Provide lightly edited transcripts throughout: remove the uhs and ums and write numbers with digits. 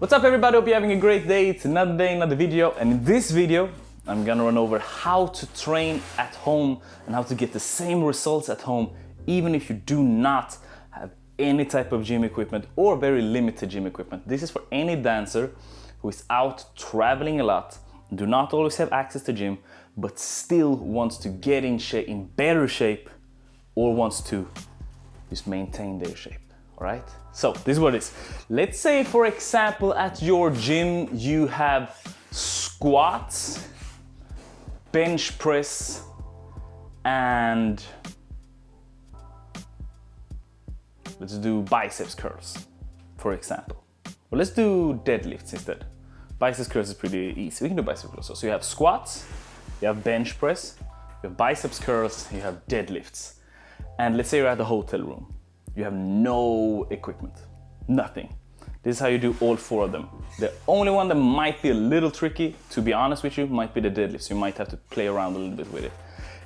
What's up everybody, hope you're having a great day. It's another day, another video, and in this video I'm gonna run over how to train at home and how to get the same results at home even if you do not have any type of gym equipment or very limited gym equipment. This is for any dancer who is out traveling a lot, do not always have access to gym, but still wants to get in shape, in better shape, or wants to just maintain their shape. All right, so this is what it is. Let's say, for example, at your gym you have squats, bench press, and let's do biceps curls, for example. Well, let's do deadlifts instead. Biceps curls is pretty easy. We can do biceps curls also. So you have squats, you have bench press, you have biceps curls, you have deadlifts. And let's say you're at the hotel room. You have no equipment, nothing. This is how you do all four of them. The only one that might be a little tricky, to be honest with you, might be the deadlifts. You might have to play around a little bit with it.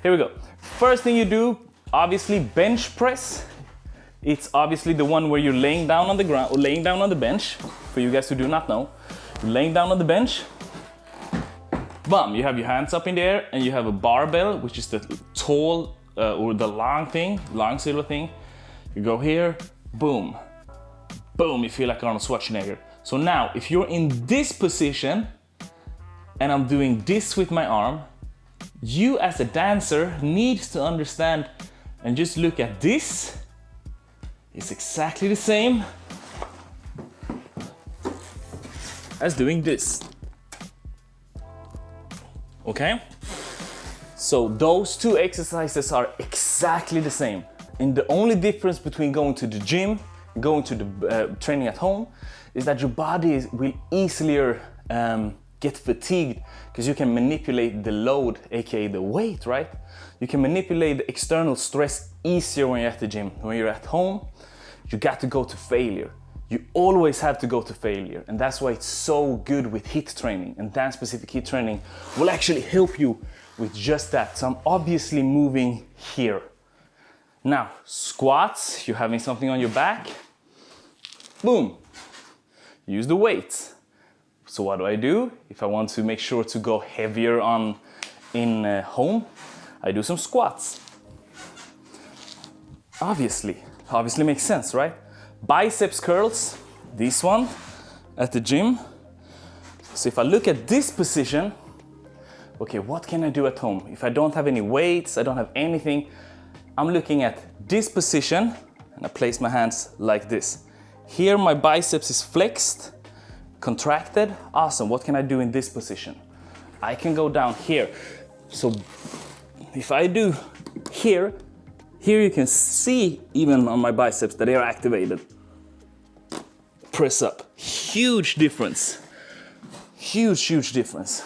Here we go. First thing you do, obviously bench press. It's obviously the one where you're laying down on the ground, or laying down on the bench. For you guys who do not know, you're laying down on the bench. Boom, you have your hands up in the air and you have a barbell, which is the tall or the long silver thing. You go here, boom, boom, you feel like Arnold Schwarzenegger. So now, if you're in this position, and I'm doing this with my arm, you as a dancer needs to understand and just look at this. It's exactly the same as doing this. Okay? So those two exercises are exactly the same. And the only difference between going to the gym and going to the training at home is that your body will easier get fatigued because you can manipulate the load, aka the weight, right? You can manipulate the external stress easier when you're at the gym. When you're at home, you got to go to failure. You always have to go to failure, and that's why it's so good with HIIT training, and dance-specific HIIT training will actually help you with just that. So I'm obviously moving here. Now, squats, you're having something on your back, boom, use the weights. So what do? If I want to make sure to go heavier in home, I do some squats. Obviously makes sense, right? Biceps curls, this one at the gym. So if I look at this position, okay, what can I do at home? If I don't have any weights, I don't have anything, I'm looking at this position and I place my hands like this. Here my biceps is flexed, contracted. Awesome, what can I do in this position? I can go down here. So if I do here you can see even on my biceps that they are activated. Press up, huge difference. Huge difference.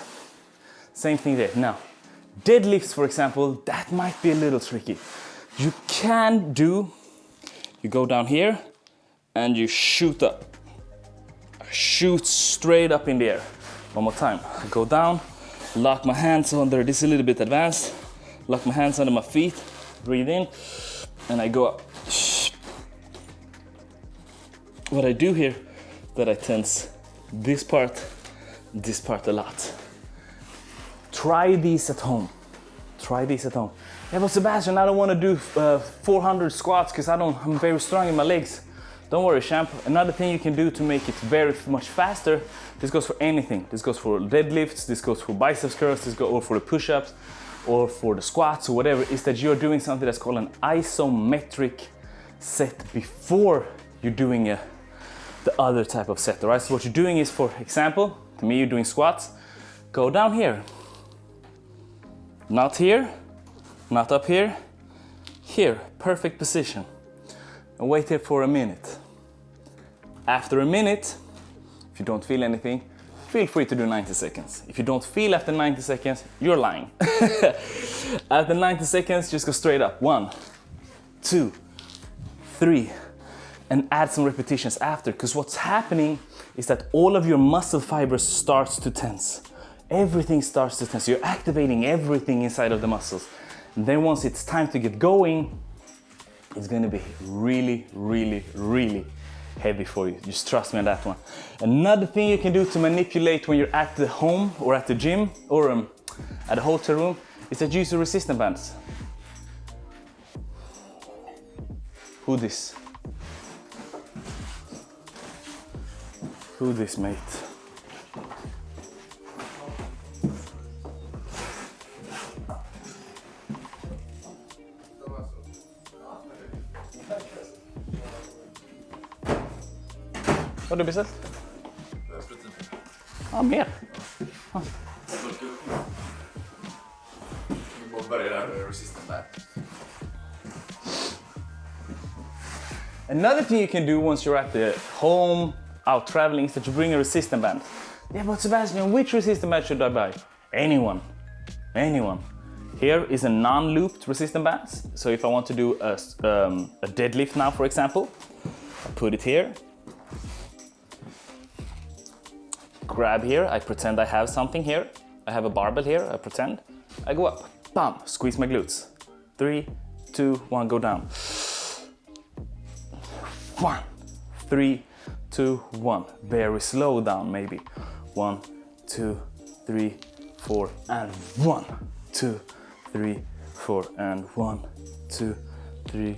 Same thing there. Now, deadlifts, for example, that might be a little tricky. You can do, you go down here and you shoot up. Shoot straight up in the air. One more time. I go down, lock my hands under, this is a little bit advanced. Lock my hands under my feet, breathe in, and I go up. What I do here, that I tense this part a lot. Try these at home. Try these at home. Yeah, but Sebastian, I don't want to do 400 squats because I'm very strong in my legs. Don't worry, champ. Another thing you can do to make it very much faster, this goes for anything. This goes for deadlifts, this goes for biceps curls, this goes for the push-ups, or for the squats or whatever, is that you're doing something that's called an isometric set before you're doing the other type of set, all right? So what you're doing is, for example, to me, you're doing squats, go down here. Not here, not up here, here, perfect position. And wait here for a minute. After a minute, if you don't feel anything, feel free to do 90 seconds. If you don't feel after 90 seconds, you're lying. After 90 seconds, just go straight up. 1, 2, 3, and add some repetitions after, because what's happening is that all of your muscle fibers starts to tense. Everything starts to tense. You're activating everything inside of the muscles. And then once it's time to get going, it's gonna be really heavy for you. Just trust me on that one. Another thing you can do to manipulate when you're at the home or at the gym or at a hotel room is that you use the resistance bands. Who this? Who this, mate? Vad har du beställt? Ja, mer. Ja. Vi börjar där med resistance band. Another thing you can do once you're at the home, out traveling, is that you bring a resistance band. Yeah, but Sebastian, which resistance band should I buy? Anyone. Here is a non-looped resistance band. So if I want to do a deadlift now, for example, I put it here. Grab here, I pretend I have something here. I have a barbell here, I pretend. I go up, bam, squeeze my glutes. 3, 2, 1, go down. 1, 3, 2, 1. Very slow down, maybe. 1, 2, 3, 4, and 1, 2, 3, 4, and 1, 2, 3,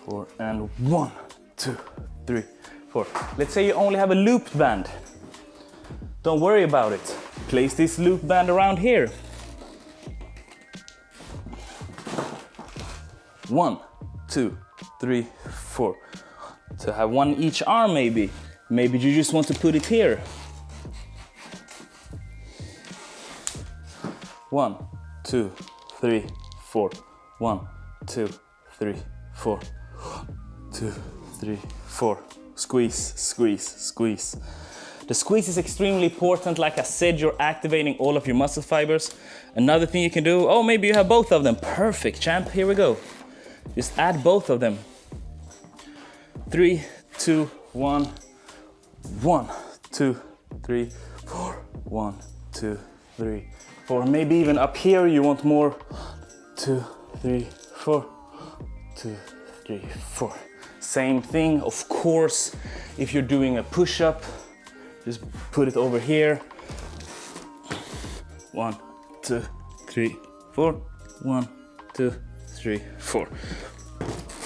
4, and 1, 2, 3, 4. Let's say you only have a looped band. Don't worry about it. Place this loop band around here. 1, 2, 3, 4. To have one each arm maybe. Maybe you just want to put it here. 1, 2, 3, 4. 1, 2, 3, 4. 2, 3, 4. Squeeze, squeeze, squeeze. The squeeze is extremely important. Like I said, you're activating all of your muscle fibers. Another thing you can do, oh, maybe you have both of them. Perfect, champ, here we go. Just add both of them. 3, 2, 1. 1, 2, 3, 4. 1, 2, 3, 4. Maybe even up here you want more. 2, 3, 4. 2, 3, 4. Same thing, of course, if you're doing a push-up, just put it over here. 1, 2, 3, 4. 1, 2, 3, 4.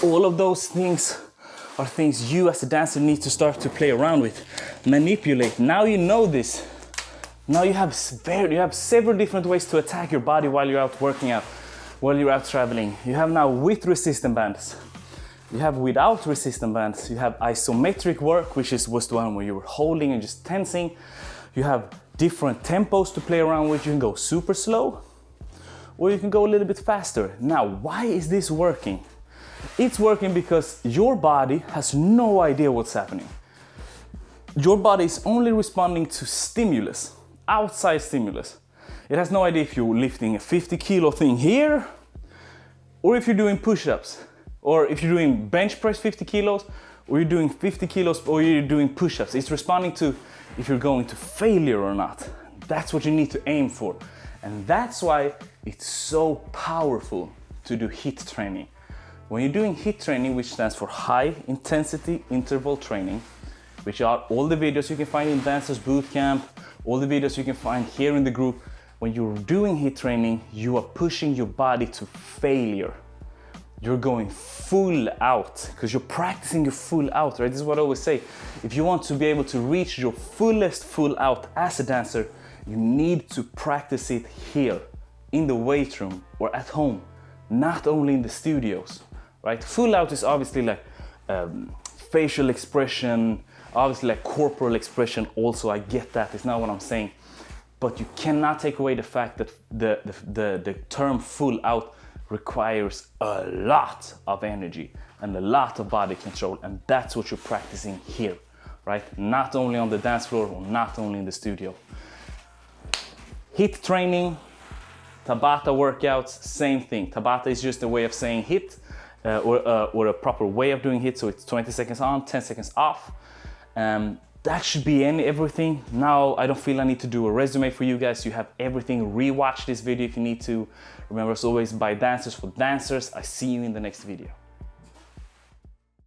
All of those things are things you as a dancer need to start to play around with, manipulate. Now you know this. Now you have several different ways to attack your body while you're out working out, while you're out traveling. You have now with resistance bands. You have without resistance bands. You have isometric work, which was the one where you were holding and just tensing. You have different tempos to play around with. You can go super slow, or you can go a little bit faster. Now, why is this working? It's working because your body has no idea what's happening. Your body is only responding to stimulus, outside stimulus. It has no idea if you're lifting a 50 kilo thing here, or if you're doing push-ups, or if you're doing bench press 50 kilos, or you're doing 50 kilos, or you're doing push-ups. It's responding to if you're going to failure or not. That's what you need to aim for. And that's why it's so powerful to do HIIT training. When you're doing HIIT training, which stands for high intensity interval training, which are all the videos you can find in Dancers Bootcamp, all the videos you can find here in the group. When you're doing HIIT training, you are pushing your body to failure. You're going full out because you're practicing your full out, right? This is what I always say. If you want to be able to reach your fullest full out as a dancer, you need to practice it here in the weight room or at home, not only in the studios, right? Full out is obviously like facial expression, obviously like corporal expression also. I get that, it's not what I'm saying. But you cannot take away the fact that the term full out requires a lot of energy and a lot of body control, and that's what you're practicing here, right? Not only on the dance floor or not only in the studio. HIIT training, Tabata workouts, same thing. Tabata is just a way of saying HIIT or a proper way of doing HIIT, so it's 20 seconds on, 10 seconds off. That should be everything. Now I don't feel I need to do a resume for you guys. You have everything. Rewatch this video if you need to. Remember, as always, by dancers for dancers. I see you in the next video.